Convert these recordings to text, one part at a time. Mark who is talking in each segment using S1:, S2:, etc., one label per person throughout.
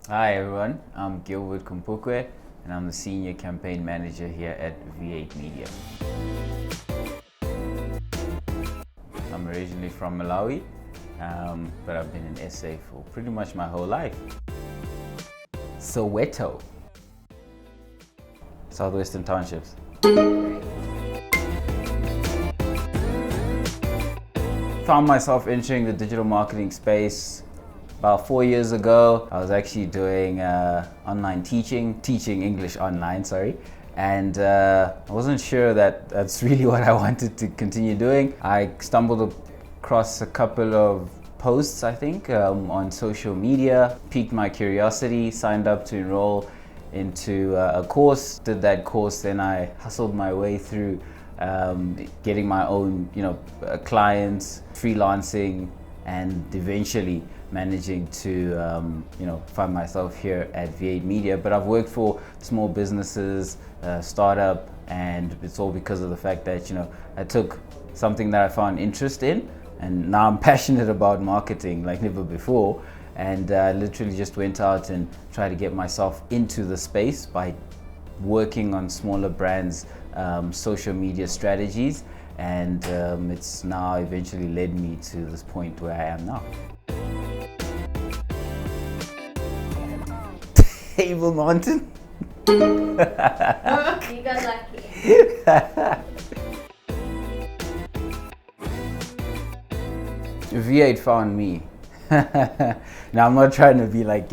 S1: Hi everyone, I'm Gilbert Kumpukwe and I'm the Senior Campaign Manager here at V8 Media. I'm originally from Malawi, but I've been in SA for pretty much my whole life. Soweto, Southwestern Townships. Found myself entering the digital marketing space about 4 years ago. I was actually doing online teaching English online, and I wasn't sure that that's really what I wanted to continue doing. I stumbled across a couple of posts, I think, on social media, piqued my curiosity, signed up to enroll into a course, did that course, then I hustled my way through getting my own, clients, freelancing, and eventually managing to, find myself here at V8 Media. But I've worked for small businesses, startup, and it's all because of the fact that, I took something that I found interest in, and now I'm passionate about marketing like never before. And literally just went out and tried to get myself into the space by working on smaller brands' social media strategies, and it's now eventually led me to this point where I am now. Table Mountain.
S2: You got lucky.
S1: V8 found me. Now, I'm not trying to be like,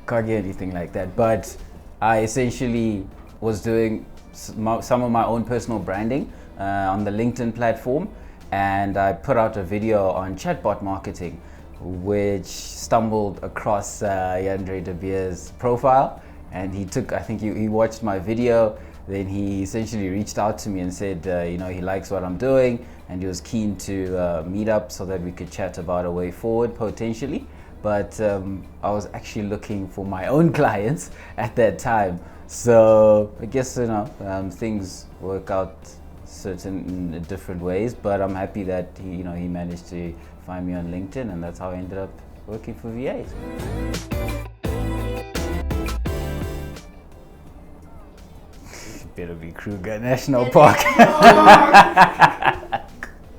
S1: cocky or anything like that, but I essentially was doing some of my own personal branding on the LinkedIn platform, and I put out a video on chatbot marketing, which stumbled across Yandre De Beer's profile, and he watched my video. Then he essentially reached out to me and said, he likes what I'm doing, and he was keen to meet up so that we could chat about a way forward potentially. But I was actually looking for my own clients at that time. So I guess, things work out certain in different ways, but I'm happy that he managed to find me on LinkedIn, and that's how I ended up working for V8. Better be Kruger National Park.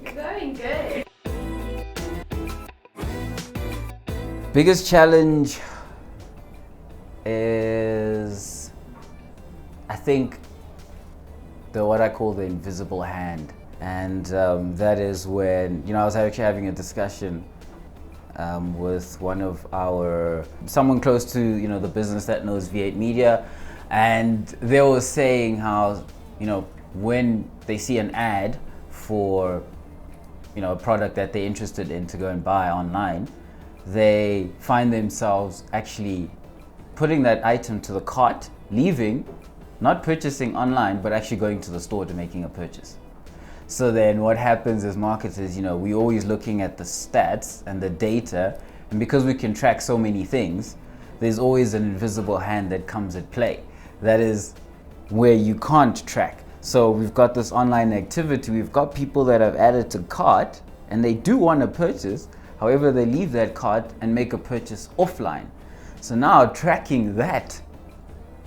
S2: You're going good.
S1: Biggest challenge is, I think, what I call the invisible hand, and that is when I was actually having a discussion with someone close to the business that knows V8 Media, and they were saying how when they see an ad for a product that they're interested in to go and buy online, they find themselves actually putting that item to the cart, leaving, not purchasing online, but actually going to the store to making a purchase. So then what happens as marketers, we're always looking at the stats and the data, and because we can track so many things, there's always an invisible hand that comes at play. That is where you can't track. So we've got this online activity, we've got people that have added to cart, and they do want to purchase, however they leave that cart and make a purchase offline. So now tracking that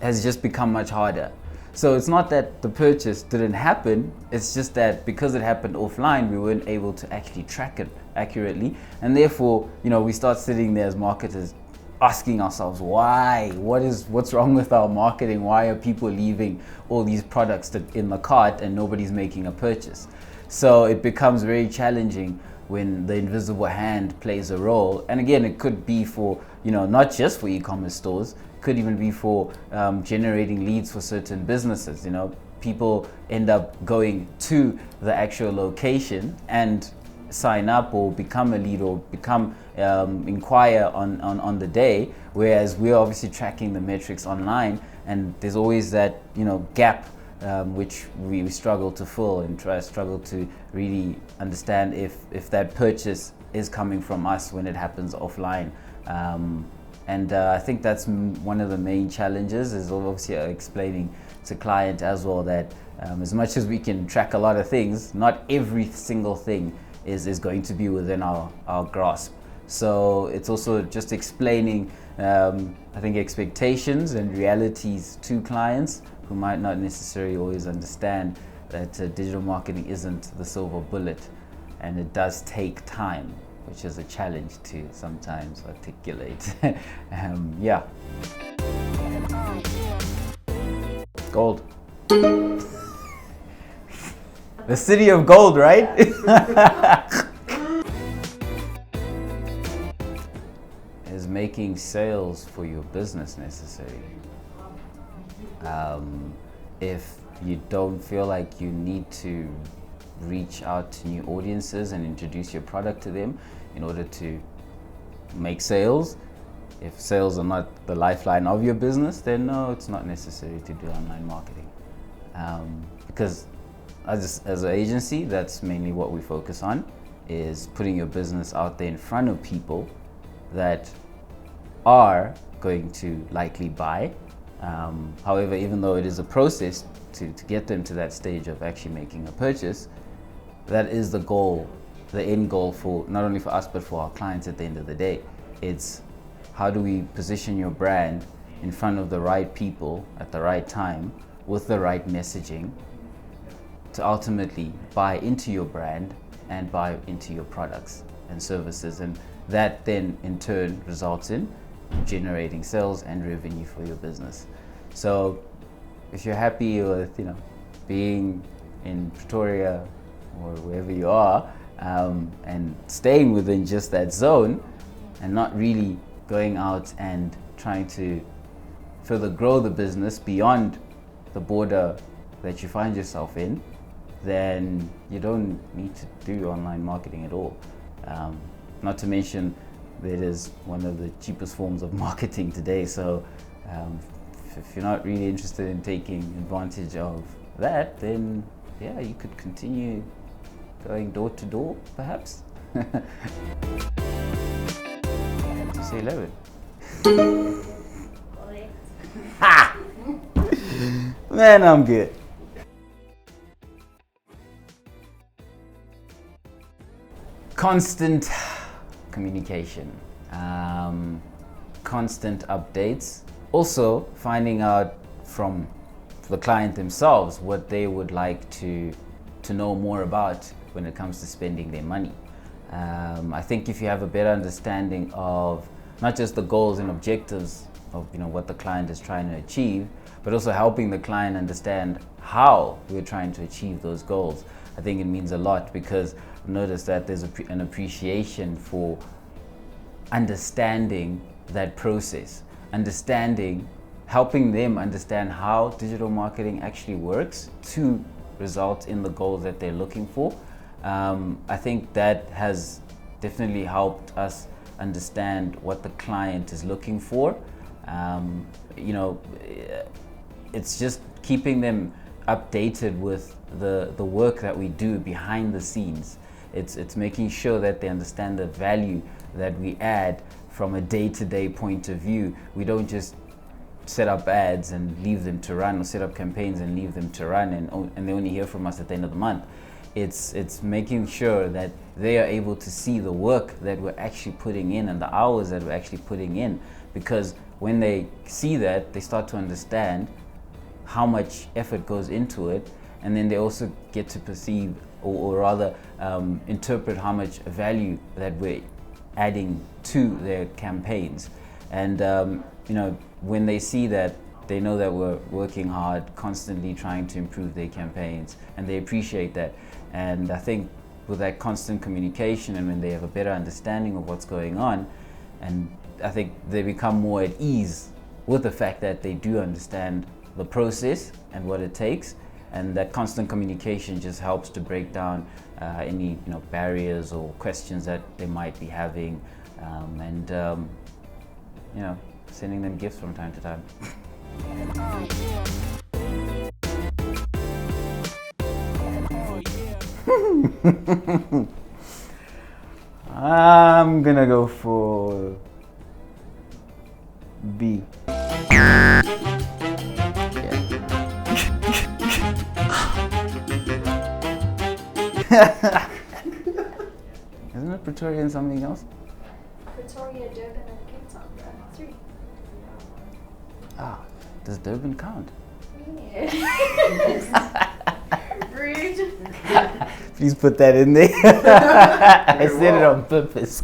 S1: has just become much harder. So it's not that the purchase didn't happen, it's just that because it happened offline, we weren't able to actually track it accurately. And therefore, we start sitting there as marketers asking ourselves, why? What's wrong with our marketing? Why are people leaving all these products in the cart and nobody's making a purchase? So it becomes very challenging when the invisible hand plays a role. And again, it could be for, not just for e-commerce stores, could even be for generating leads for certain businesses. People end up going to the actual location and sign up or become a lead or inquire on the day, whereas we're obviously tracking the metrics online, and there's always that gap which we struggle to fill and struggle to really understand if that purchase is coming from us when it happens offline. And I think that's one of the main challenges, is obviously explaining to client as well that as much as we can track a lot of things, not every single thing is going to be within our grasp. So it's also just explaining, I think, expectations and realities to clients who might not necessarily always understand that digital marketing isn't the silver bullet, and it does take time, which is a challenge to sometimes articulate. Yeah. Gold. The city of gold, right? Is making sales for your business necessary? If you don't feel like you need to reach out to new audiences and introduce your product to them in order to make sales, if sales are not the lifeline of your business, then no, it's not necessary to do online marketing. Because as an agency, that's mainly what we focus on, is putting your business out there in front of people that are going to likely buy. However, even though it is a process to get them to that stage of actually making a purchase, that is the goal, the end goal for not only for us but for our clients at the end of the day. It's how do we position your brand in front of the right people at the right time with the right messaging to ultimately buy into your brand and buy into your products and services, and that then in turn results in generating sales and revenue for your business. So if you're happy with being in Pretoria or wherever you are, and staying within just that zone and not really going out and trying to further grow the business beyond the border that you find yourself in, then you don't need to do online marketing at all. Not to mention that is one of the cheapest forms of marketing today. So if you're not really interested in taking advantage of that, then yeah, you could continue going door to door, perhaps. You say 11. Ha! Man, I'm good. Constant communication, constant updates. Also, finding out from the client themselves what they would like to know more about when it comes to spending their money. I think if you have a better understanding of not just the goals and objectives of what the client is trying to achieve, but also helping the client understand how we're trying to achieve those goals, I think it means a lot, because I've noticed that there's an appreciation for understanding that process, helping them understand how digital marketing actually works to result in the goals that they're looking for. I think that has definitely helped us understand what the client is looking for. It's just keeping them updated with the work that we do behind the scenes. It's making sure that they understand the value that we add from a day-to-day point of view. We don't just set up ads and leave them to run, or set up campaigns and leave them to run, and they only hear from us at the end of the month. It's making sure that they are able to see the work that we're actually putting in and the hours that we're actually putting in, because when they see that, they start to understand how much effort goes into it, and then they also get to perceive, or rather interpret how much value that we're adding to their campaigns. And when they see that, they know that we're working hard, constantly trying to improve their campaigns, and they appreciate that. And I think with that constant communication, and when they have a better understanding of what's going on, and I think they become more at ease with the fact that they do understand the process and what it takes, and that constant communication just helps to break down any barriers or questions that they might be having, and sending them gifts from time to time. I'm gonna go for B. Isn't it Pretoria and something else?
S2: yeah, Durban and Cape Town. 3.
S1: Ah, does Durban count?
S2: Yeah. Rude.
S1: Please put that in there. I said it on purpose.